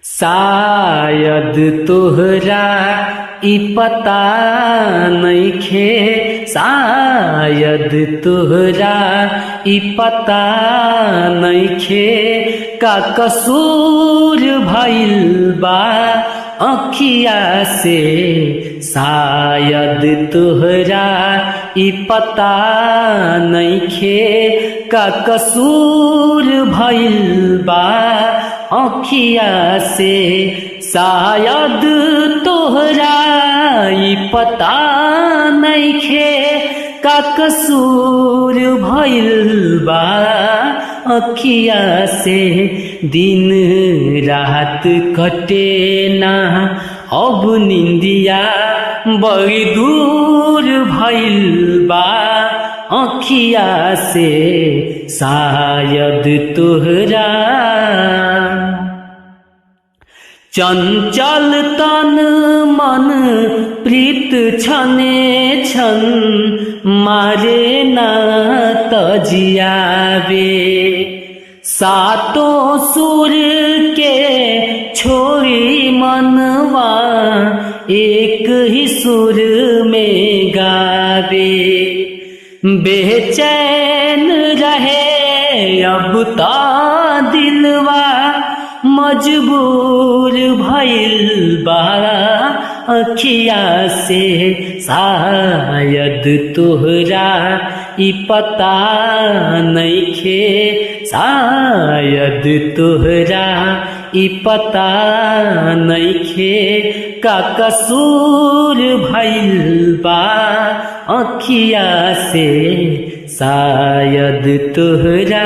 शायद तोहरा ई पता नइखे, शायद तोहरा ई पता नइखे, का कसूर भइल बा अखिया से। शायद तोहरा ई पता नइखे, का कसूर भइल बा अखिया से। शायद तोहरा ई पता नइखे, का कसूर भइल बा अखिया से। दिन रात कटे ना अब निंदिया, बड़ी दूर भइल बा अखिया से। शायद तोहरा चंचल तन मन प्रीत छने छन, मारे ना तजियावे। सातों सुर के छोड़ी मनवा एक ही सुर में गावे। बेचैन रहे अब ता दिलवा, मजबूर भइल बा अखिया से। शायद तोहरा ई पता नइखे, शायद तोहरा ई पता नइखे, का कसूर भइल बा अखिया से। शायद तोहरा